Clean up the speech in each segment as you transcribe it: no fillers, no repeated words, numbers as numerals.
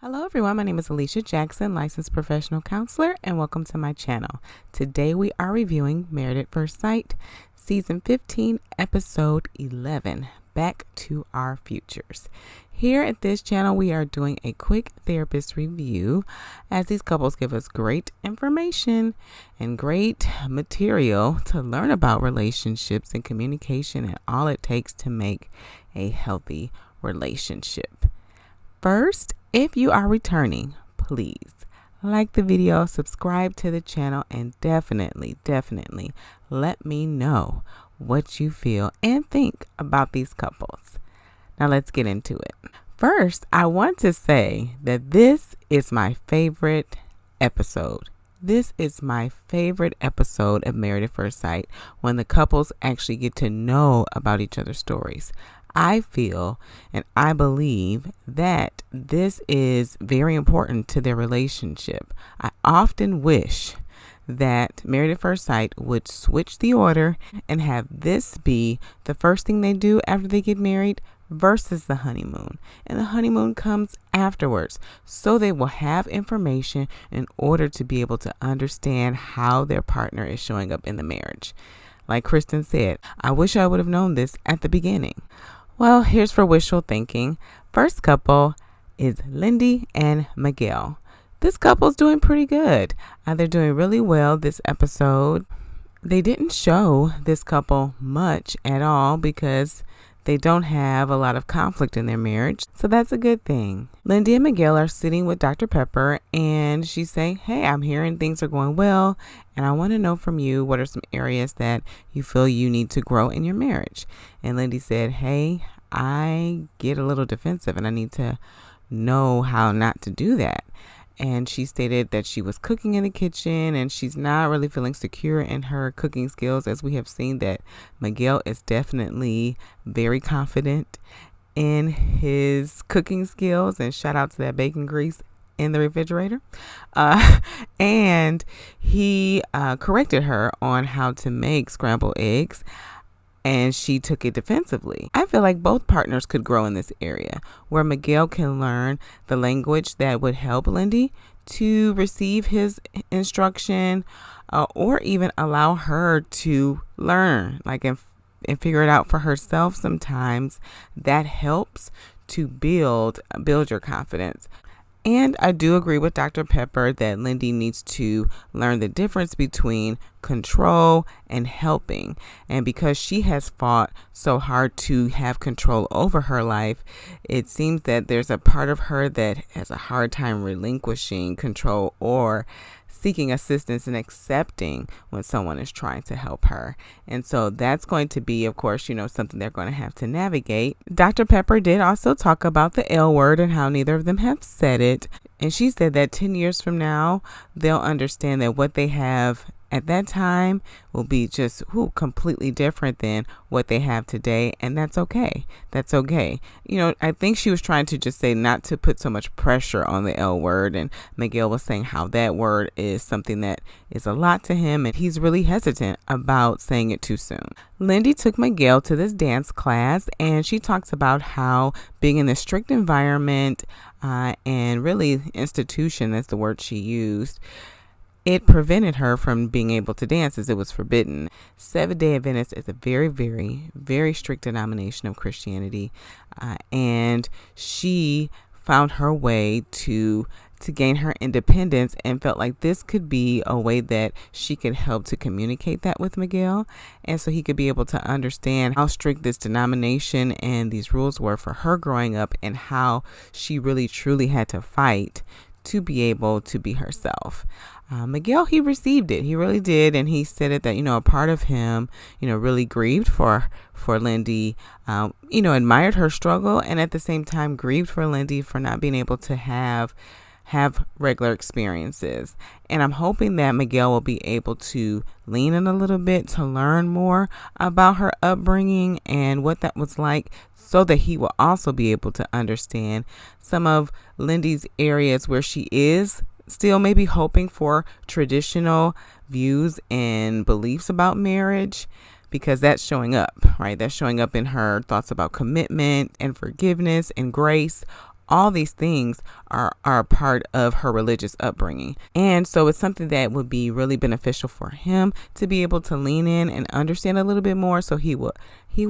Hello everyone, my name is Alicia Jackson, licensed professional counselor, and welcome to my channel. Today we are reviewing Married at First Sight, Season 15, Episode 11, Back to Our Futures. Here at this channel, we are doing a quick therapist review as these couples give us great information and great material to learn about relationships and communication and all it takes to make a healthy relationship. First, if you are returning, please like the video, subscribe to the channel, and definitely let me know what you feel and think about these couples. Now let's get into it. First, I want to say that this is my favorite episode. This is my favorite episode of Married at First Sight when the couples actually get to know about each other's stories. I feel and I believe that this is very important to their relationship. I often wish that Married at First Sight would switch the order and have this be the first thing they do after they get married versus the honeymoon. And the honeymoon comes afterwards. So they will have information in order to be able to understand how their partner is showing up in the marriage. Like Kristen said, I wish I would have known this at the beginning. Well, here's for wishful thinking. First couple is Lindy and Miguel. This couple's doing pretty good. They're doing really well this episode. They didn't show this couple much at all because they don't have a lot of conflict in their marriage. So that's a good thing. Lindy and Miguel are sitting with Dr. Pepper and she's saying, hey, I'm hearing things are going well. And I want to know from you, what are some areas that you feel you need to grow in your marriage? And Lindy said, hey, I get a little defensive and I need to know how not to do that. And she stated that she was cooking in the kitchen and she's not really feeling secure in her cooking skills, as we have seen that Miguel is definitely very confident in his cooking skills. And shout out to that bacon grease in the refrigerator. And he corrected her on how to make scrambled eggs. And she took it defensively. I feel like both partners could grow in this area where Miguel can learn the language that would help Lindy to receive his instruction or even allow her to learn and figure it out for herself. Sometimes that helps to build your confidence. And I do agree with Dr. Pepper that Lindy needs to learn the difference between control and helping. And because she has fought so hard to have control over her life, it seems that there's a part of her that has a hard time relinquishing control or seeking assistance and accepting when someone is trying to help her. And so that's going to be, of course, something they're going to have to navigate. Dr. Pepper did also talk about the L word and how neither of them have said it. And she said that 10 years from now, they'll understand that what they have at that time will be just completely different than what they have today. And that's okay. That's okay. I think she was trying to just say not to put so much pressure on the L word. And Miguel was saying how that word is something that is a lot to him. And he's really hesitant about saying it too soon. Lindy took Miguel to this dance class and she talks about how being in a strict environment and really institution, that's the word she used, it prevented her from being able to dance as it was forbidden. Seventh-day Adventist is a very, very, very strict denomination of Christianity. And she found her way to gain her independence and felt like this could be a way that she could help to communicate that with Miguel. And so he could be able to understand how strict this denomination and these rules were for her growing up and how she really, truly had to fight to be able to be herself. Miguel, he received it. He really did. And he said it that, a part of him, really grieved for Lindy, admired her struggle and at the same time grieved for Lindy for not being able to have regular experiences. And I'm hoping that Miguel will be able to lean in a little bit to learn more about her upbringing and what that was like, so that he will also be able to understand some of Lindy's areas where she is still maybe hoping for traditional views and beliefs about marriage, because that's showing up, right? That's showing up in her thoughts about commitment and forgiveness and grace. all these things are a part of her religious upbringing. And so it's something that would be really beneficial for him to be able to lean in and understand a little bit more, so he will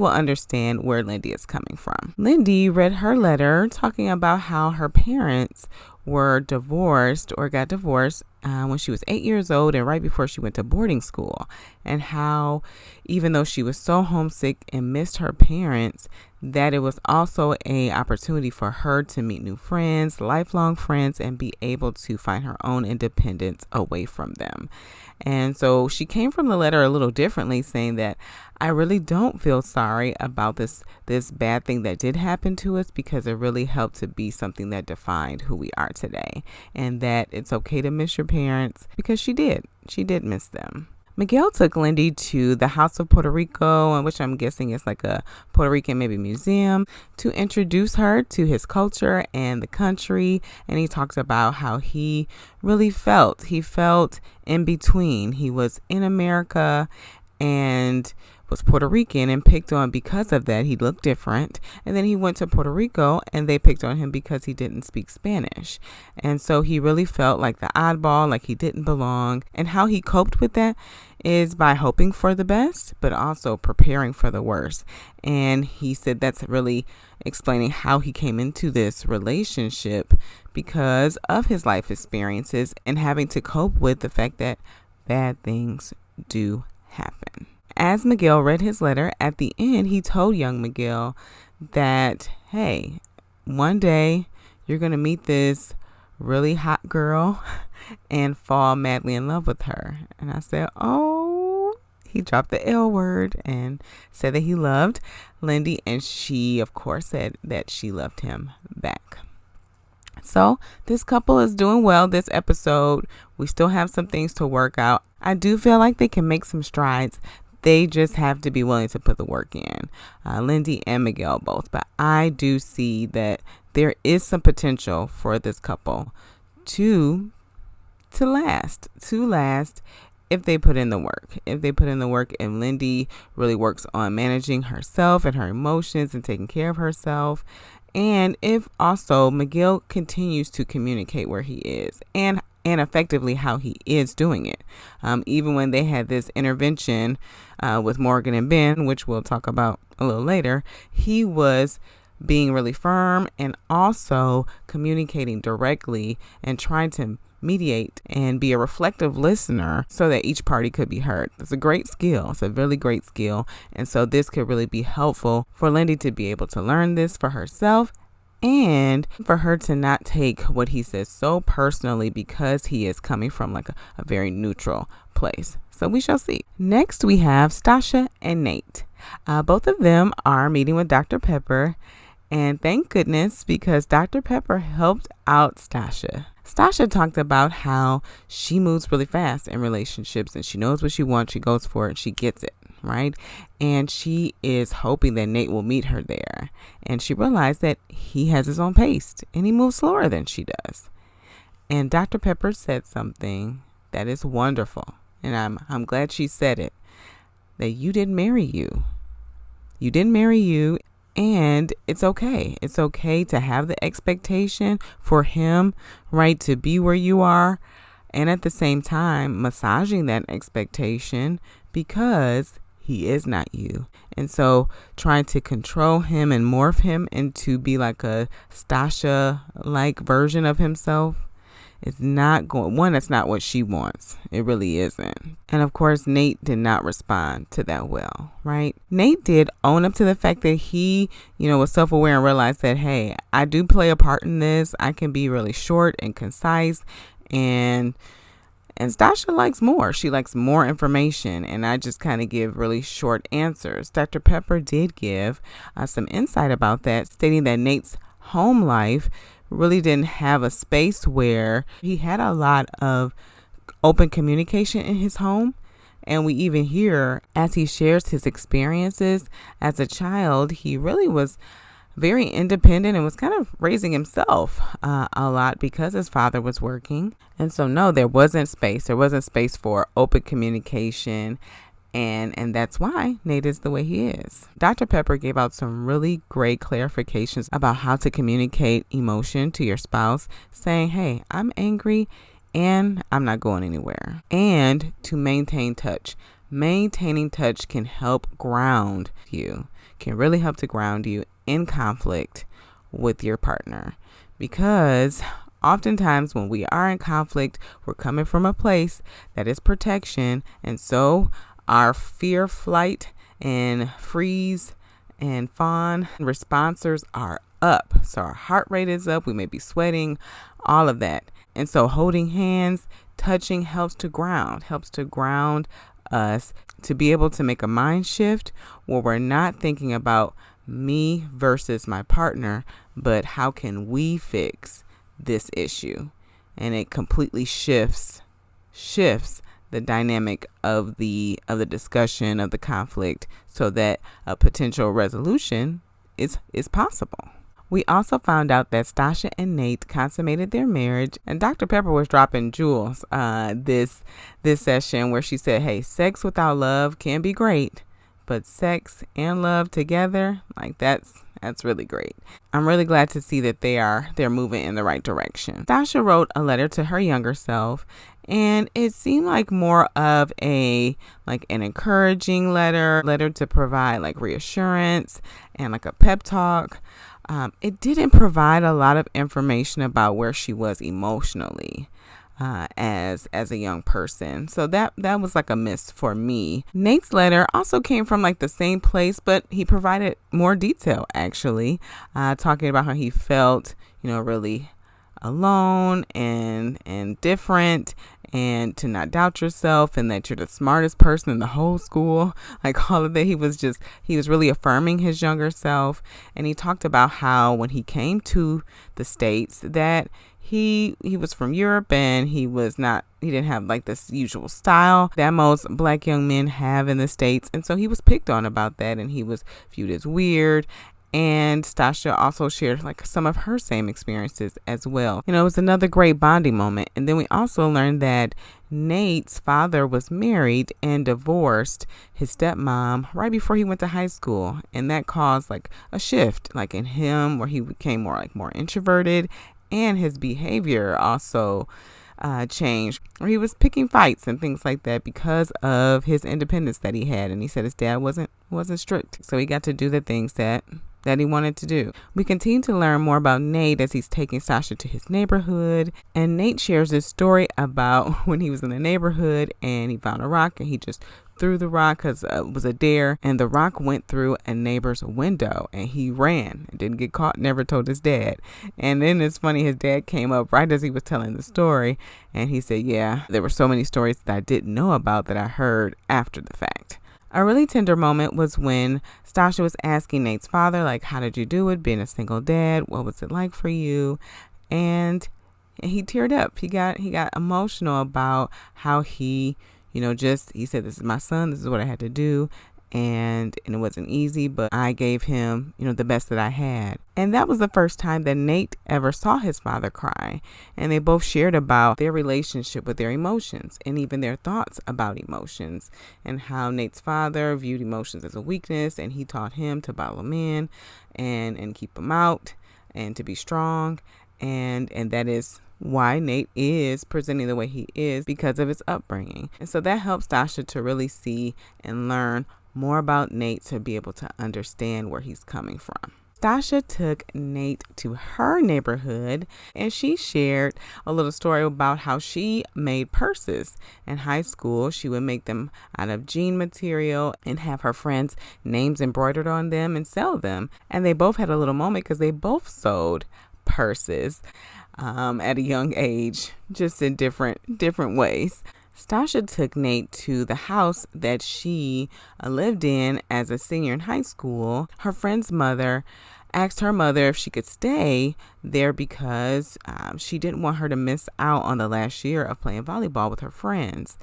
understand where Lindy is coming from. Lindy read her letter talking about how her parents were divorced or got divorced when she was 8 years old and right before she went to boarding school, and how even though she was so homesick and missed her parents, that it was also an opportunity for her to meet new friends, lifelong friends, and be able to find her own independence away from them. And so she came from the letter a little differently, saying that I really don't feel sorry about this bad thing that did happen to us, because it really helped to be something that defined who we are today, and that it's okay to miss your parents, because she did miss them. Miguel took Lindy to the House of Puerto Rico, which I'm guessing is like a Puerto Rican maybe museum, to introduce her to his culture and the country. And he talked about how he really felt in between. He was in America and was Puerto Rican and picked on because of that. He looked different. And then he went to Puerto Rico and they picked on him because he didn't speak Spanish. And so he really felt like the oddball, like he didn't belong. And how he coped with that is by hoping for the best, but also preparing for the worst. And he said that's really explaining how he came into this relationship because of his life experiences and having to cope with the fact that bad things do happen. As Miguel read his letter, at the end, he told young Miguel that, hey, one day you're going to meet this really hot girl and fall madly in love with her. And I said, oh, he dropped the L word and said that he loved Lindy. And she, of course, said that she loved him back. So this couple is doing well this episode. We still have some things to work out. I do feel like they can make some strides. They just have to be willing to put the work in, Lindy and Miguel both. But I do see that there is some potential for this couple to last if they put in the work. If Lindy really works on managing herself and her emotions and taking care of herself. And if also Miguel continues to communicate where he is and effectively how he is doing it. Even when they had this intervention with Morgan and Binh, which we'll talk about a little later, he was being really firm and also communicating directly and trying to mediate and be a reflective listener so that each party could be heard. It's a great skill. It's a really great skill. And so this could really be helpful for Lindy to be able to learn this for herself and for her to not take what he says so personally because he is coming from like a very neutral place. So we shall see. Next, we have Stacia and Nate. Both of them are meeting with Dr. Pepper. And thank goodness, because Dr. Pepper helped out Stacia. Stacia talked about how she moves really fast in relationships and she knows what she wants. She goes for it and she gets it. Right. And she is hoping that Nate will meet her there. And she realized that he has his own pace and he moves slower than she does. And Dr. Pepper said something that is wonderful. And I'm glad she said it, that you didn't marry you. You didn't marry you. And it's okay. It's okay to have the expectation for him, right, to be where you are. And at the same time, massaging that expectation because he is not you. And so trying to control him and morph him into be like a Stacia-like version of himself is not going. One, that's not what she wants. It really isn't. And of course, Nate did not respond to that well, right? Nate did own up to the fact that he, was self-aware and realized that, hey, I do play a part in this. I can be really short and concise, and Stacia likes more. She likes more information, and I just kind of give really short answers. Dr. Pepper did give some insight about that, stating that Nate's home life really didn't have a space where he had a lot of open communication in his home. And we even hear as he shares his experiences as a child, he really was very independent and was kind of raising himself a lot because his father was working. And so, no, there wasn't space. There wasn't space for open communication And that's why Nate is the way he is. Dr. Pepper gave out some really great clarifications about how to communicate emotion to your spouse, saying, hey, I'm angry and I'm not going anywhere. And to maintain touch. Maintaining touch can help ground you, can really help to ground you in conflict with your partner. Because oftentimes when we are in conflict, we're coming from a place that is protection. And so our fear, flight, and freeze and fawn responses are up. So our heart rate is up. We may be sweating, all of that. And so holding hands, touching helps to ground us to be able to make a mind shift where we're not thinking about me versus my partner, but how can we fix this issue? And it completely shifts the dynamic of the discussion, of the conflict, so that a potential resolution is possible. We also found out that Stacia and Nate consummated their marriage, and Dr. Pepper was dropping jewels this session where she said, hey, sex without love can be great, but sex and love together, like that's really great. I'm really glad to see that they're moving in the right direction. Stacia wrote a letter to her younger self, and it seemed like more of an encouraging letter to provide like reassurance and like a pep talk. It didn't provide a lot of information about where she was emotionally as a young person. So that was like a miss for me. Nate's letter also came from like the same place, but he provided more detail actually, talking about how he felt, really alone and different, and to not doubt yourself, and that you're the smartest person in the whole school, like all of that. He was really affirming his younger self. And he talked about how when he came to the States that he was from Europe, and he didn't have like this usual style that most Black young men have in the States. And so he was picked on about that, and he was viewed as weird. And Stacia also shared like some of her same experiences as well. It was another great bonding moment. And then we also learned that Nate's father was married and divorced his stepmom right before he went to high school. And that caused like a shift like in him, where he became more introverted, and his behavior also changed, where he was picking fights and things like that because of his independence that he had. And he said his dad wasn't strict, so he got to do the things that he wanted to do. We continue to learn more about Nate as he's taking Stacia to his neighborhood. And Nate shares this story about when he was in the neighborhood and he found a rock, and he just threw the rock because it was a dare, and the rock went through a neighbor's window, and he ran and didn't get caught, never told his dad. And then it's funny, his dad came up right as he was telling the story, and he said, yeah, there were so many stories that I didn't know about that I heard after the fact. A really tender moment was when Stacia was asking Nate's father, like, how did you do it being a single dad? What was it like for you? And he teared up. He got emotional about how he said, this is my son, this is what I had to do. And it wasn't easy, but I gave him, the best that I had. And that was the first time that Nate ever saw his father cry. And they both shared about their relationship with their emotions, and even their thoughts about emotions, and how Nate's father viewed emotions as a weakness, and he taught him to bottle them in and keep them out and to be strong. And that is why Nate is presenting the way he is, because of his upbringing. And so that helps Stacia to really see and learn more about Nate, to be able to understand where he's coming from. Stacia took Nate to her neighborhood, and she shared a little story about how she made purses in high school. She would make them out of jean material and have her friends' names embroidered on them and sell them. And they both had a little moment because they both sewed purses at a young age, just in different ways. Stacia took Nate to the house that she lived in as a senior in high school. Her friend's mother asked her mother if she could stay there because she didn't want her to miss out on the last year of playing volleyball with her friends.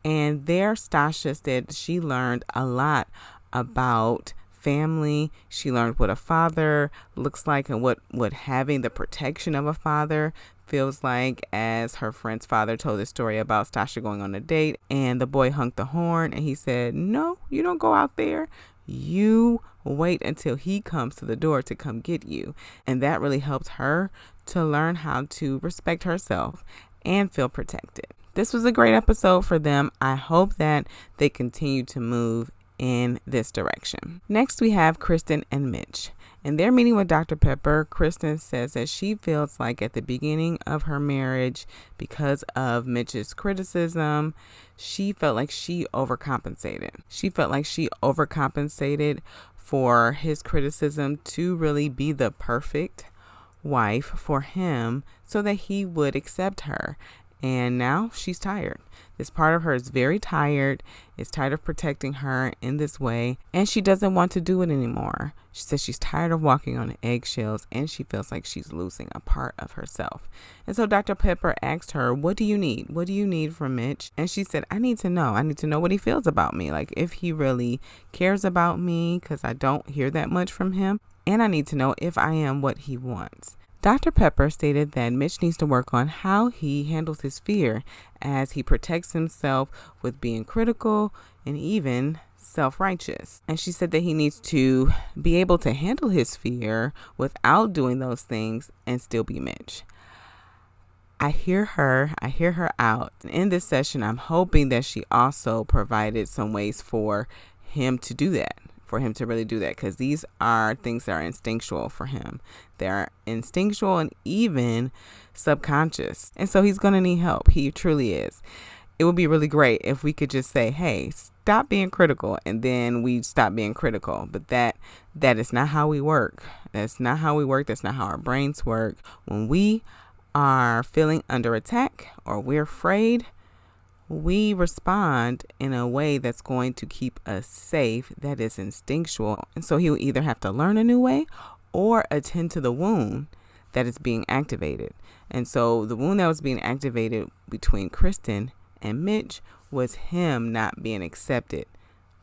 And there, Stacia said she learned a lot about family. She learned what a father looks like, and what having the protection of a father feels like, as her friend's father told the story about Stacia going on a date and the boy honked the horn and he said, "No, you don't go out there. You wait until he comes to the door to come get you." And that really helped her to learn how to respect herself and feel protected. This was a great episode for them. I hope that they continue to move in this direction. Next, we have Kristen and Mitch. In their meeting with Dr. Pepper, Kristen says that she feels like at the beginning of her marriage, because of Mitch's criticism, she felt like she overcompensated. She felt like she overcompensated for his criticism to really be the perfect wife for him so that he would accept her. And now she's tired. This part of her is very tired, is tired of protecting her in this way, and she doesn't want to do it anymore. She says she's tired of walking on eggshells, and she feels like she's losing a part of herself. And so Dr. Pepper asked her, "What do you need? What do you need from Mitch?" And she said, I need to know what he feels about me. Like, if he really cares about me, because I don't hear that much from him. And I need to know if I am what he wants. Dr. Pepper stated that Mitch needs to work on how he handles his fear as he protects himself with being critical and even self-righteous. And she said that he needs to be able to handle his fear without doing those things and still be Mitch. I hear her out. In this session, I'm hoping that she also provided some ways for him to do that. For him to really do that, because these are things that are instinctual for him. They're instinctual and even subconscious. And so he's going to need help. He truly is. It would be really great if we could just say, hey, stop being critical, and then we stop being critical. But that is not how we work. That's not how we work. That's not how our brains work. When we are feeling under attack or we're afraid, we respond in a way that's going to keep us safe, that is instinctual. And so he'll either have to learn a new way or attend to the wound that is being activated. And so the wound that was being activated between Kristen and Mitch was him not being accepted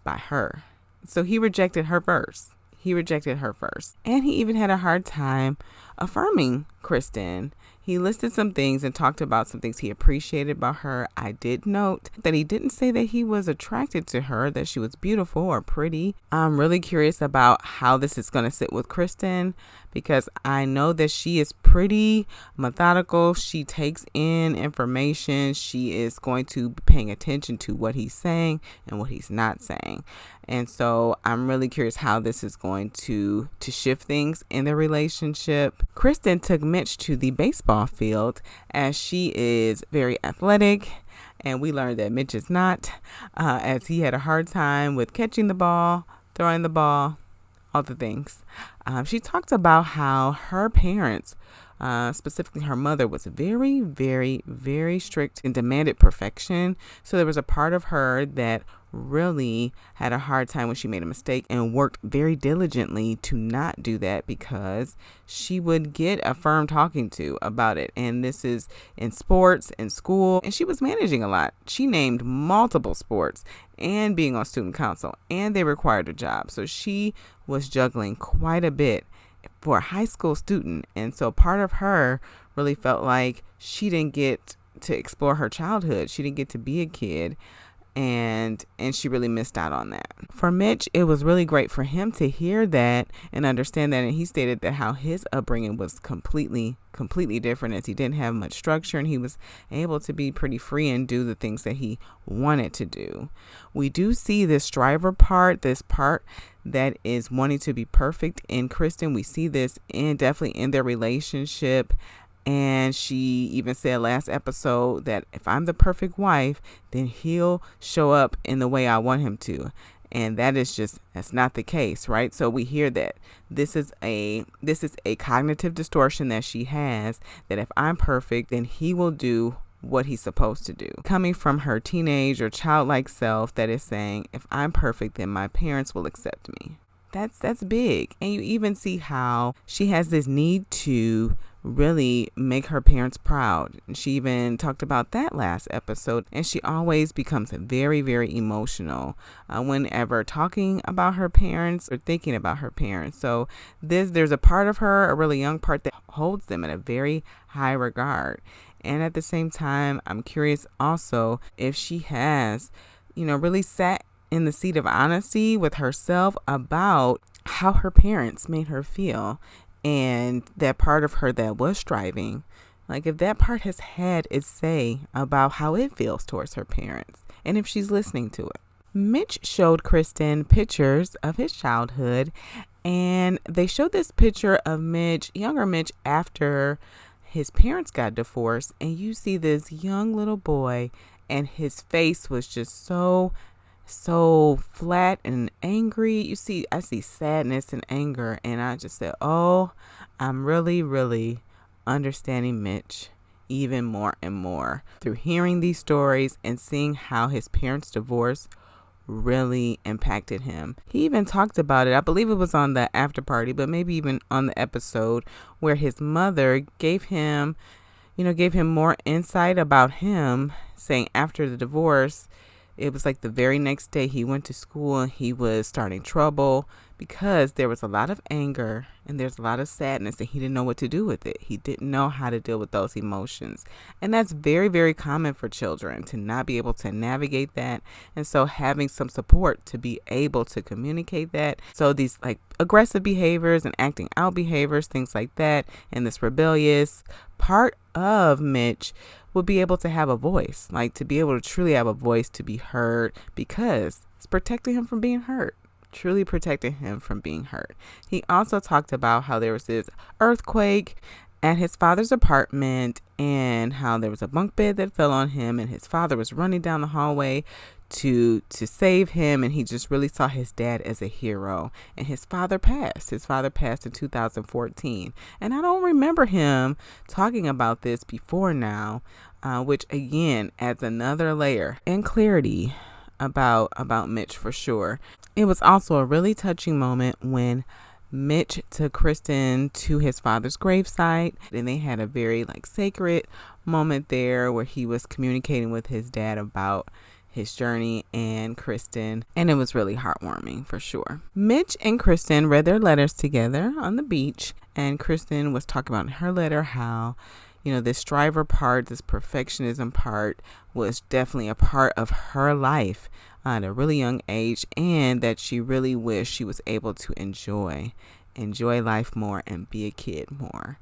by her. So he rejected her first. And he even had a hard time affirming Kristen. He listed some things and talked about some things he appreciated about her. I did note that he didn't say that he was attracted to her, that she was beautiful or pretty. I'm really curious about how this is going to sit with Kristen, because I know that she is pretty methodical. She takes in information. She is going to be paying attention to what he's saying and what he's not saying. And so I'm really curious how this is going to shift things in their relationship. Kristen took Mitch to the baseball field, as she is very athletic, and we learned that Mitch is not, as he had a hard time with catching the ball, throwing the ball, all the things. She talked about how her parents, specifically her mother, was very, very, very strict and demanded perfection. So there was a part of her that really had a hard time when she made a mistake and worked very diligently to not do that, because she would get a firm talking to about it. And this is in sports and school, and she was managing a lot. She named multiple sports and being on student council, and they required a job. So she was juggling quite a bit for a high school student. And so part of her really felt like she didn't get to explore her childhood. She didn't get to be a kid. And she really missed out on that. For Mitch, it was really great for him to hear that and understand that. And he stated that how his upbringing was completely different, as he didn't have much structure and he was able to be pretty free and do the things that he wanted to do. We do see this striver part, this part that is wanting to be perfect in Kristen. We see this definitely in their relationship. And she even said last episode that if I'm the perfect wife, then he'll show up in the way I want him to. And that's not the case, right? So we hear that this is a cognitive distortion that she has, that if I'm perfect, then he will do what he's supposed to do. Coming from her teenage or childlike self that is saying, if I'm perfect, then my parents will accept me. That's big. And you even see how she has this need to really make her parents proud. And she even talked about that last episode. And she always becomes very, very emotional whenever talking about her parents or thinking about her parents. So there's a part of her, a really young part, that holds them in a very high regard. And at the same time, I'm curious also if she has, really sat in the seat of honesty with herself about how her parents made her feel, and that part of her that was striving, like if that part has had its say about how it feels towards her parents, and if she's listening to it. Mitch showed Krysten pictures of his childhood, and they showed this picture of Mitch, younger Mitch, after his parents got divorced, and you see this young little boy, and his face was just so flat and angry. I see sadness and anger, and I just said, oh, I'm really, really understanding Mitch even more and more through hearing these stories and seeing how his parents' divorce really impacted him. He even talked about it, I believe it was on the after party, but maybe even on the episode, where his mother gave him more insight about him, saying after the divorce, it was like the very next day he went to school and he was starting trouble because there was a lot of anger and there's a lot of sadness, and he didn't know what to do with it. He didn't know how to deal with those emotions. And that's very, very common for children to not be able to navigate that. And so having some support to be able to communicate that. So these like aggressive behaviors and acting out behaviors, things like that, and this rebellious part of Mitch will be able to have a voice, like to be able to truly have a voice, to be heard, because it's protecting him from being hurt. Truly protecting him from being hurt. He also talked about how there was this earthquake at his father's apartment and how there was a bunk bed that fell on him, and his father was running down the hallway to save him, and he just really saw his dad as a hero. And his father passed in 2014, and I don't remember him talking about this before now, which again adds another layer and clarity about Mitch for sure. It was also a really touching moment when Mitch took Krysten to his father's gravesite, and they had a very sacred moment there where he was communicating with his dad about his journey and Krysten, and it was really heartwarming for sure. Mitch and Krysten read their letters together on the beach, and Krysten was talking about in her letter how this striver part, this perfectionism part was definitely a part of her life at a really young age, and that she really wished she was able to enjoy life more and be a kid more.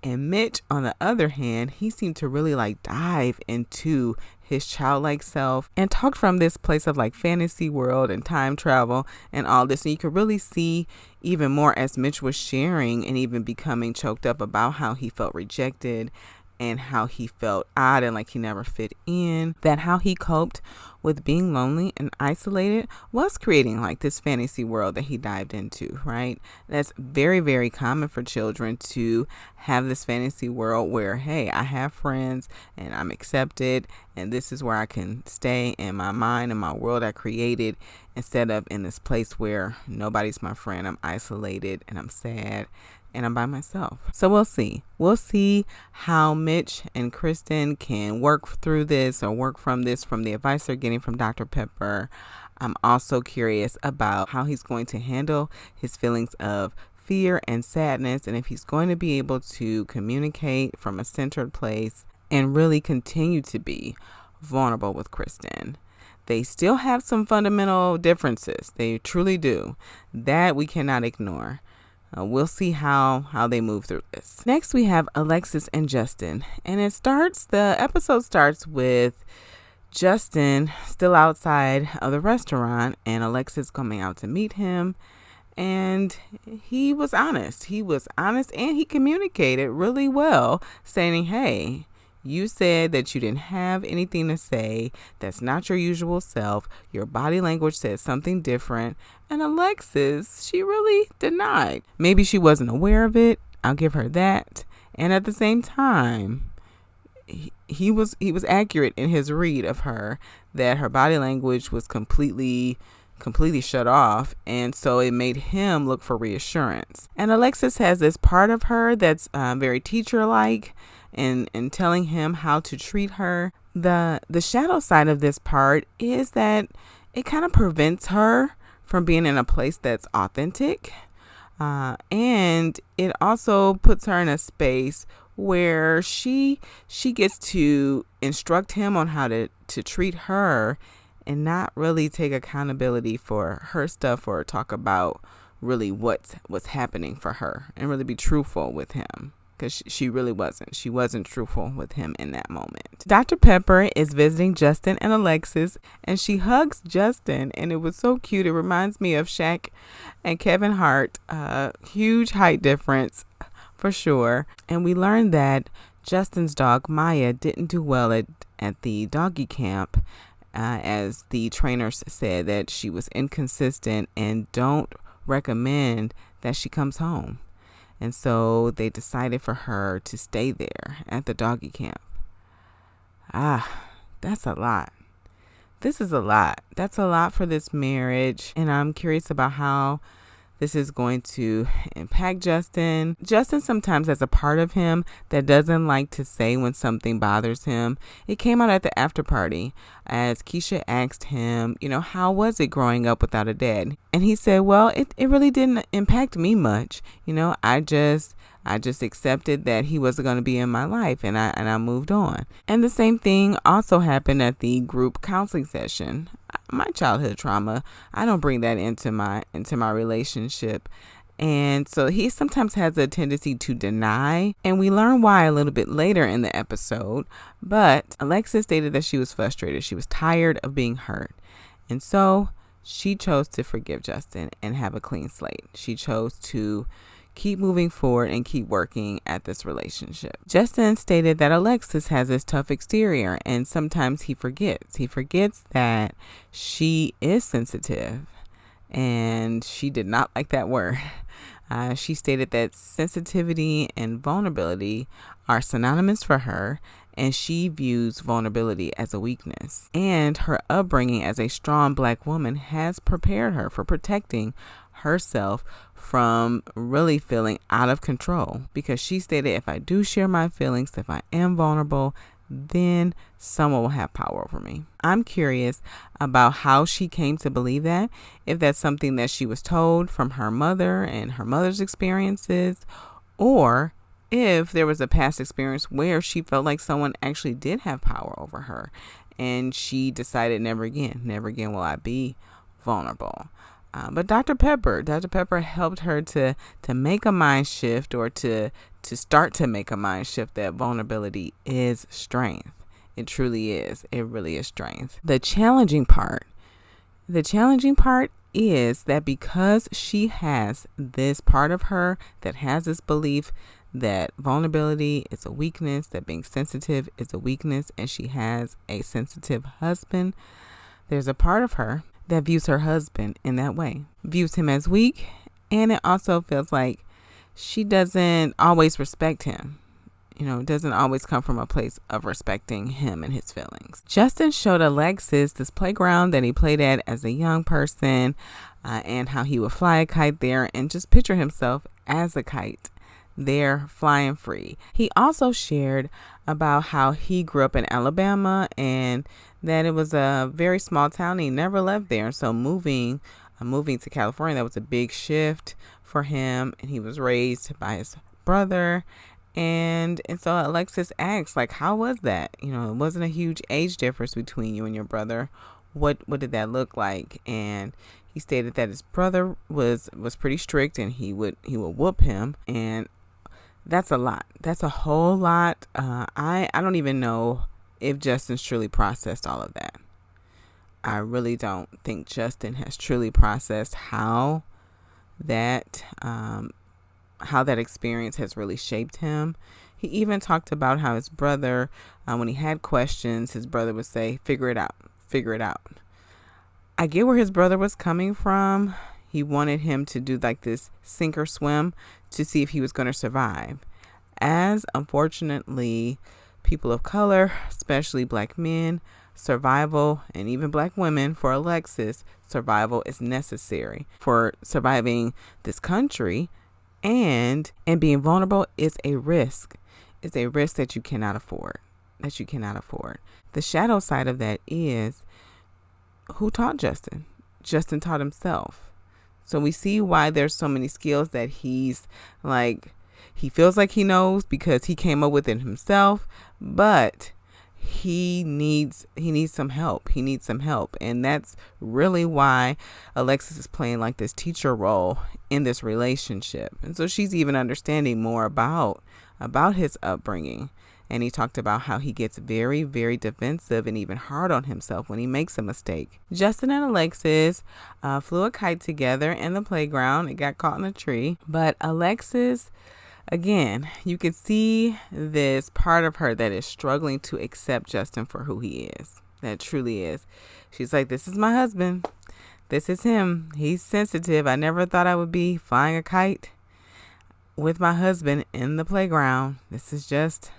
And Mitch, on the other hand, he seemed to really dive into his childlike self and talked from this place of fantasy world and time travel and all this. And you could really see even more as Mitch was sharing and even becoming choked up about how he felt rejected and how he felt odd and like he never fit in, that how he coped with being lonely and isolated was creating this fantasy world that he dived into, right? That's very, very common for children to have this fantasy world where, hey, I have friends and I'm accepted and this is where I can stay in my mind and my world I created, instead of in this place where nobody's my friend, I'm isolated and I'm sad and I'm by myself. So we'll see. We'll see how Mitch and Krysten can work through this or work from this, from the advice they're getting from Dr. Pepper. I'm also curious about how he's going to handle his feelings of fear and sadness, and if he's going to be able to communicate from a centered place and really continue to be vulnerable with Krysten. They still have some fundamental differences. They truly do. That we cannot ignore. We'll see how they move through this. Next, we have Alexis and Justin. And the episode starts with Justin still outside of the restaurant and Alexis coming out to meet him. And he was honest. And he communicated really well, saying, hey, you said that you didn't have anything to say. That's not your usual self. Your body language said something different. And Alexis, she really denied. Maybe she wasn't aware of it. I'll give her that. And at the same time, he was accurate in his read of her, that her body language was completely shut off, and so it made him look for reassurance. And Alexis has this part of her that's very teacher-like in telling him how to treat her. The shadow side of this part is that it kind of prevents her from being in a place that's authentic. And it also puts her in a space where she gets to instruct him on how to treat her and not really take accountability for her stuff or talk about really what's happening for her and really be truthful with him. Because she really wasn't. She wasn't truthful with him in that moment. Dr. Pepper is visiting Justin and Alexis, and she hugs Justin, and it was so cute. It reminds me of Shaq and Kevin Hart. Huge height difference for sure. And we learned that Justin's dog, Maya, didn't do well at the doggy camp, as the trainers said that she was inconsistent and don't recommend that she comes home. And so they decided for her to stay there at the doggy camp. That's a lot. This is a lot. That's a lot for this marriage. And I'm curious about how this is going to impact Justin. Justin sometimes has a part of him that doesn't like to say when something bothers him. It came out at the after party as Keisha asked him, how was it growing up without a dad? And he said, well, it really didn't impact me much. I just accepted that he wasn't going to be in my life, and I moved on. And the same thing also happened at the group counseling session. My childhood trauma, I don't bring that into my relationship. And so he sometimes has a tendency to deny, and we learn why a little bit later in the episode. But Alexis stated that she was frustrated. She was tired of being hurt. And so she chose to forgive Justin and have a clean slate. She chose to keep moving forward and keep working at this relationship. Justin stated that Alexis has this tough exterior, and sometimes he forgets. He forgets that she is sensitive, and she did not like that word. She stated that sensitivity and vulnerability are synonymous for her, and she views vulnerability as a weakness. And her upbringing as a strong Black woman has prepared her for protecting herself from really feeling out of control, because she stated, if I do share my feelings, if I am vulnerable, then someone will have power over me. I'm curious about how she came to believe that, if that's something that she was told from her mother and her mother's experiences, or if there was a past experience where she felt like someone actually did have power over her and she decided never again will I be vulnerable. But Dr. Pepper helped her to make a mind shift, or to start to make a mind shift that vulnerability is strength. It truly is. It really is strength. The challenging part is that because she has this part of her that has this belief that vulnerability is a weakness, that being sensitive is a weakness, and she has a sensitive husband, there's a part of her that views her husband in that way, views him as weak, and it also feels like she doesn't always respect him. It doesn't always come from a place of respecting him and his feelings. Justin showed Alexis this playground that he played at as a young person, and how he would fly a kite there and just picture himself as a kite there flying free. He also shared about how he grew up in Alabama and that it was a very small town. He never left there. So moving to California, that was a big shift for him. And he was raised by his brother. And so Alexis asked, how was that? It wasn't a huge age difference between you and your brother. What did that look like? And he stated that his brother was pretty strict, and he would whoop him. And that's a lot. That's a whole lot. I don't even know if Justin's truly processed all of that. I really don't think Justin has truly processed how that experience has really shaped him. He even talked about how his brother, when he had questions, his brother would say, figure it out. I get where his brother was coming from. He wanted him to do this sink or swim to see if he was going to survive. As unfortunately, people of color, especially Black men, survival, and even Black women, for Alexis, survival is necessary for surviving this country, and being vulnerable is a risk. It's a risk that you cannot afford. The shadow side of that is, who taught Justin? Justin taught himself. So we see why there's so many skills that he feels like he knows because he came up with it himself, but he needs some help. He needs some help. And that's really why Alexis is playing like this teacher role in this relationship. And so she's even understanding more about his upbringing. And he talked about how he gets very, very defensive and even hard on himself when he makes a mistake. Justin and Alexis flew a kite together in the playground. It got caught in a tree. But Alexis, again, you can see this part of her that is struggling to accept Justin for who he is. That truly is. She's like, this is my husband. This is him. He's sensitive. I never thought I would be flying a kite with my husband in the playground. This is just...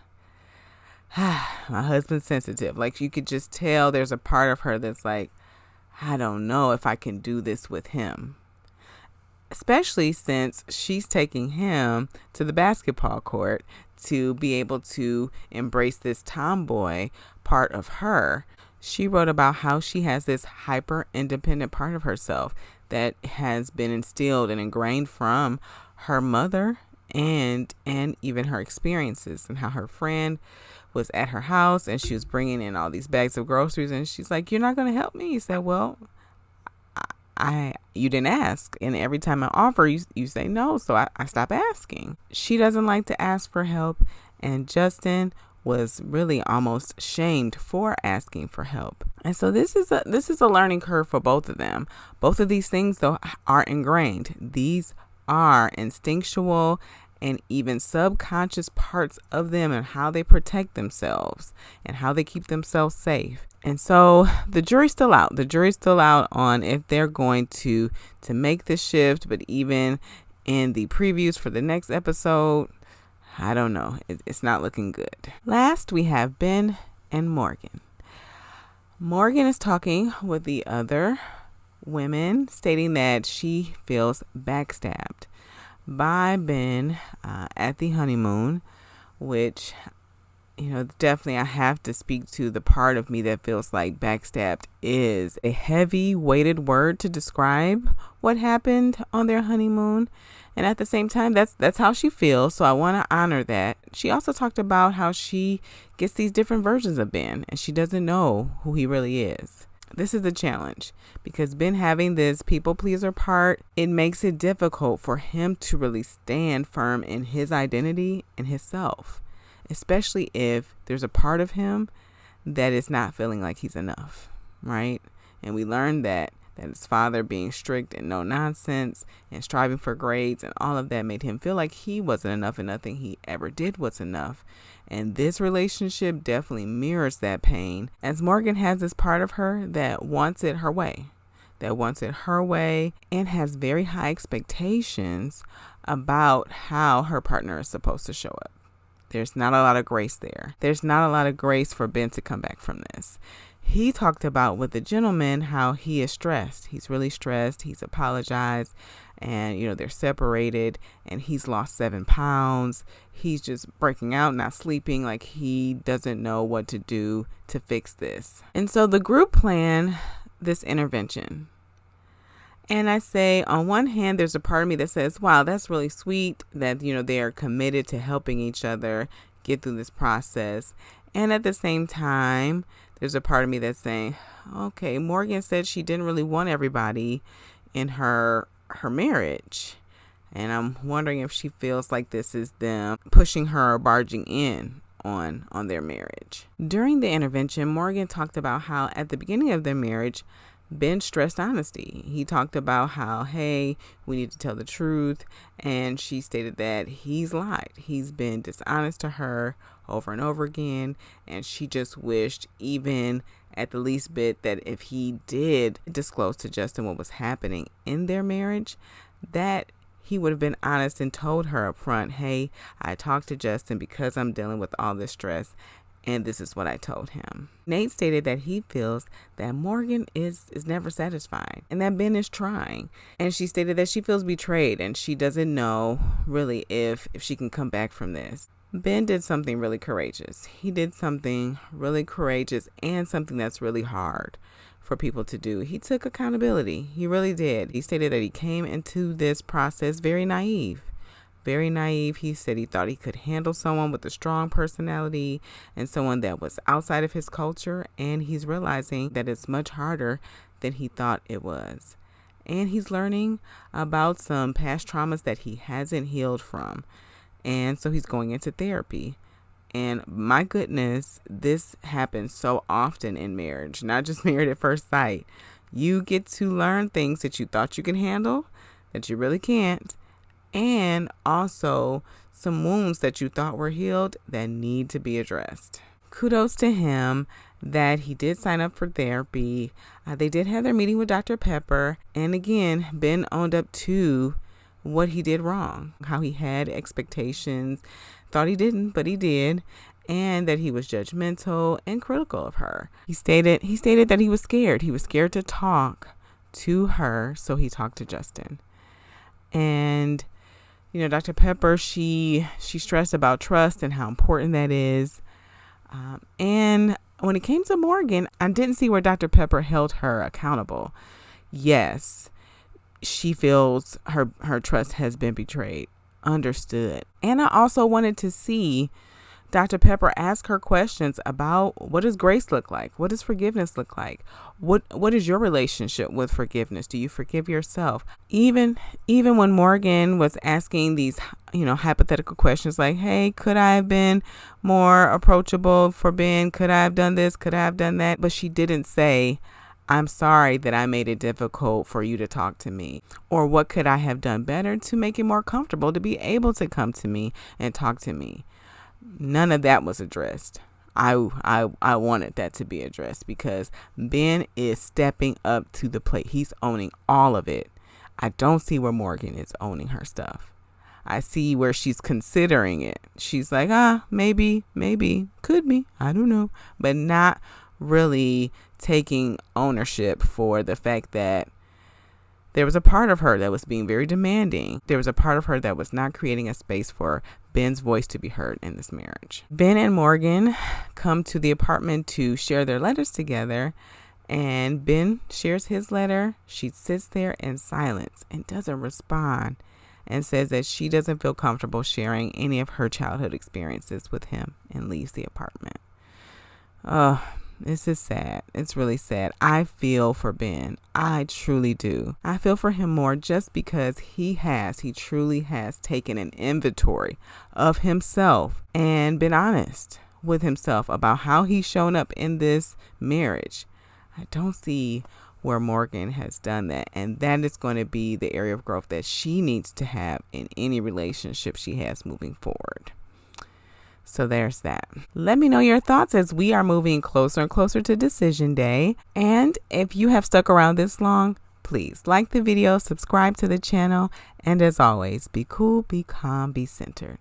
my husband's sensitive. Like, you could just tell there's a part of her that's like, I don't know if I can do this with him. Especially since she's taking him to the basketball court to be able to embrace this tomboy part of her. She wrote about how she has this hyper independent part of herself that has been instilled and ingrained from her mother and even her experiences, and how her friend was at her house and she was bringing in all these bags of groceries, and she's like, you're not going to help me? He said, well, you didn't ask, and every time I offer, you say no, so I stop asking. She doesn't like to ask for help, and Justin was really almost shamed for asking for help. And so this is a learning curve for both of them. Both of these things, though, are ingrained. These are instinctual and even subconscious parts of them, and how they protect themselves and how they keep themselves safe. And so the jury's still out. The jury's still out on if they're going to make this shift. But even in the previews for the next episode, I don't know. It's not looking good. Last, we have Binh and Morgan. Morgan is talking with the other women, stating that she feels backstabbed by Binh at the honeymoon, which, definitely I have to speak to the part of me that feels like backstabbed is a heavy weighted word to describe what happened on their honeymoon. And at the same time, that's how she feels. So I want to honor that. She also talked about how she gets these different versions of Binh and she doesn't know who he really is. This is the challenge, because Binh having this people pleaser part, it makes it difficult for him to really stand firm in his identity and his self, especially if there's a part of him that is not feeling like he's enough, right? And we learned that his father being strict and no nonsense and striving for grades and all of that made him feel like he wasn't enough and nothing he ever did was enough. And this relationship definitely mirrors that pain, as Morgan has this part of her that wants it her way, and has very high expectations about how her partner is supposed to show up. There's not a lot of grace there. There's not a lot of grace for Binh to come back from this. He talked about with the gentleman how he is stressed. He's really stressed. He's apologized, and they're separated, and he's lost 7 pounds. He's just breaking out, not sleeping, like he doesn't know what to do to fix this. And so the group planned this intervention. And I say, on one hand, there's a part of me that says, wow, that's really sweet that, they are committed to helping each other get through this process. And at the same time, there's a part of me that's saying, okay, Morgan said she didn't really want everybody in her marriage. And I'm wondering if she feels like this is them pushing her or barging in on their marriage. During the intervention, Morgan talked about how at the beginning of their marriage, Binh stressed honesty. He talked about how, hey, we need to tell the truth. And she stated that he's lied. He's been dishonest to her over and over again. And she just wished, even at the least bit, that if he did disclose to Justin what was happening in their marriage, that he would have been honest and told her up front, hey, I talked to Justin because I'm dealing with all this stress, and this is what I told him. Nate stated that he feels that Morgan is never satisfied and that Binh is trying. And she stated that she feels betrayed and she doesn't know really if she can come back from this. Binh did something really courageous. He did something really courageous and something that's really hard for people to do. He took accountability. He really did. He stated that he came into this process very naive. Very naive. He said he thought he could handle someone with a strong personality and someone that was outside of his culture. And he's realizing that it's much harder than he thought it was. And he's learning about some past traumas that he hasn't healed from. And so he's going into therapy. And my goodness, this happens so often in marriage, not just Married at First Sight. You get to learn things that you thought you could handle, that you really can't. And also some wounds that you thought were healed that need to be addressed. Kudos to him that he did sign up for therapy. They did have their meeting with Dr. Pepper. And again, Binh owned up to what he did wrong, how he had expectations, thought he didn't, but he did, and that he was judgmental and critical of her. He stated that he was scared. He was scared to talk to her, so he talked to Justin. And Dr. Pepper, she stressed about trust and how important that is. And when it came to Morgan, I didn't see where Dr. Pepper held her accountable. Yes, she feels her trust has been betrayed. Understood. And I also wanted to see Dr. Pepper ask her questions about, what does grace look like? What does forgiveness look like? What is your relationship with forgiveness? Do you forgive yourself? Even when Morgan was asking these, hypothetical questions like, hey, could I have been more approachable for Binh? Could I have done this? Could I have done that? But she didn't say, I'm sorry that I made it difficult for you to talk to me. Or what could I have done better to make it more comfortable to be able to come to me and talk to me? None of that was addressed. I wanted that to be addressed because Binh is stepping up to the plate. He's owning all of it. I don't see where Morgan is owning her stuff. I see where she's considering it. She's like, maybe, could be, I don't know, but not really taking ownership for the fact that there was a part of her that was being very demanding. There was a part of her that was not creating a space for Binh's voice to be heard in this marriage. Binh and Morgan come to the apartment to share their letters together, and Binh shares his letter. She sits there in silence and doesn't respond and says that she doesn't feel comfortable sharing any of her childhood experiences with him and leaves the apartment. This is sad. It's really sad. I feel for Binh. I truly do. I feel for him more just because he truly has taken an inventory of himself and been honest with himself about how he's shown up in this marriage. I don't see where Morgan has done that. And that is going to be the area of growth that she needs to have in any relationship she has moving forward. So there's that. Let me know your thoughts as we are moving closer and closer to decision day. And if you have stuck around this long, please like the video, subscribe to the channel, and as always, be cool, be calm, be centered.